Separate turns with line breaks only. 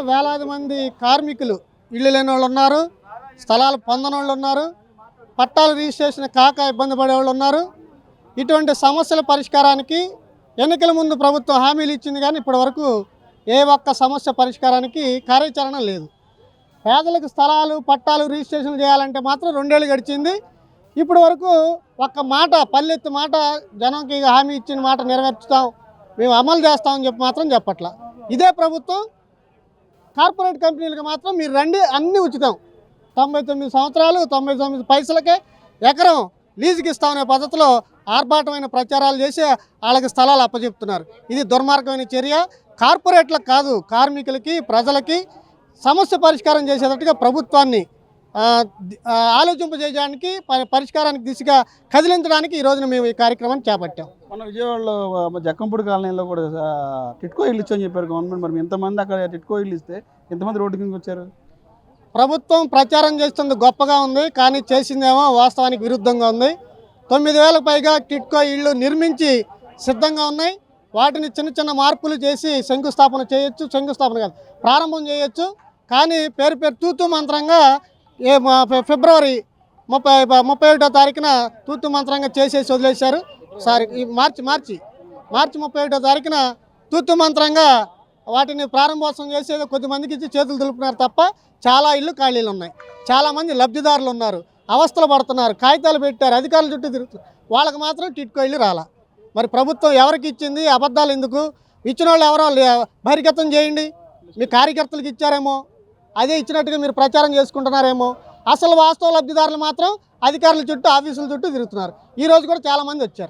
వేలాది మంది కార్మికులు ఇళ్ళు లేని వాళ్ళు ఉన్నారు, స్థలాలు పొందని వాళ్ళు ఉన్నారు, పట్టాల రిజిస్ట్రేషన్ కాక ఇబ్బంది పడే వాళ్ళు ఉన్నారు. ఇటువంటి సమస్యల పరిష్కారానికి ఎన్నికల ముందు ప్రభుత్వం హామీలు ఇచ్చింది, కానీ ఇప్పటివరకు ఏ ఒక్క సమస్య పరిష్కారానికి కార్యాచరణ లేదు. పేదలకు స్థలాలు పట్టాలు రిజిస్ట్రేషన్ చేయాలంటే మాత్రం 2 ఏళ్ళు గడిచింది. ఇప్పటి వరకు ఒక్క మాట పల్లెత్తు మాట జనంకి హామీ ఇచ్చిన మాట నెరవేర్చుతాం, మేము అమలు చేస్తామని చెప్పి మాత్రం చెప్పట్ల. ఇదే ప్రభుత్వం కార్పొరేట్ కంపెనీలకు మాత్రం మీరు రండి అన్నీ ఉచితం, 99 సంవత్సరాలు 99 పైసలకే ఎకరం లీజుకి ఇస్తామనే పద్ధతిలో ఆర్భాటమైన ప్రచారాలు చేసి వాళ్ళకి స్థలాలు అప్పచెప్తున్నారు. ఇది దుర్మార్గమైన చర్య. కార్పొరేట్లకు కాదు, కార్మికులకి ప్రజలకి సమస్య పరిష్కారం చేసేటట్టుగా ప్రభుత్వాన్ని ఆలోచింపజేయడానికి పరిష్కారానికి దిశగా కదిలించడానికి ఈ రోజున మేము ఈ కార్యక్రమాన్ని చేపట్టాం.
మన విజయవాడలో జక్కంపూడి కాలనీలో కూడా టిట్కో ఇల్లు ఇచ్చని చెప్పారు గవర్నమెంట్. మరి ఇంతమంది అక్కడ టిట్కో ఇల్లు ఇస్తే ఎంతమంది రోడ్డు కిందకి వచ్చారు?
ప్రభుత్వం ప్రచారం చేస్తుంది గొప్పగా ఉంది, కానీ చేసిందేమో వాస్తవానికి విరుద్ధంగా ఉంది. 9,000కు పైగా టిట్కో ఇళ్ళు నిర్మించి సిద్ధంగా ఉన్నాయి. వాటిని చిన్న చిన్న మార్పులు చేసి శంకుస్థాపన చేయొచ్చు, శంకుస్థాపన కాదు ప్రారంభం చేయొచ్చు. కానీ పేరు తూతు మంత్రంగా ఫిబ్రవరి 31వ తారీఖున తూతు మంత్రంగా చేసేసి వదిలేశారు. ఈ మార్చి 31వ తారీఖున తూతు మంత్రంగా వాటిని ప్రారంభోత్సవం చేసేది కొద్దిమందికి ఇచ్చి చేతులు దులుపుతున్నారు తప్ప చాలా ఇళ్ళు ఖాళీలు ఉన్నాయి. చాలామంది లబ్ధిదారులు ఉన్నారు, అవస్థలు పడుతున్నారు, కాగితాలు పెట్టారు, అధికారుల చుట్టూ తిరుగుతున్నారు. వాళ్ళకి మాత్రం టిట్కో ఇల్లు రాలా. మరి ప్రభుత్వం ఎవరికి ఇచ్చింది? అబద్ధాలు ఎందుకు? ఇచ్చిన వాళ్ళు ఎవరో బహిర్గతం చేయండి. మీ కార్యకర్తలకు ఇచ్చారేమో, అదే ఇచ్చినట్టుగా మీరు ప్రచారం చేసుకుంటున్నారేమో. అసలు వాస్తవ లబ్ధిదారులు మాత్రం అధికారుల చుట్టూ ఆఫీసుల చుట్టూ తిరుగుతున్నారు. ఈరోజు కూడా చాలామంది వచ్చారు.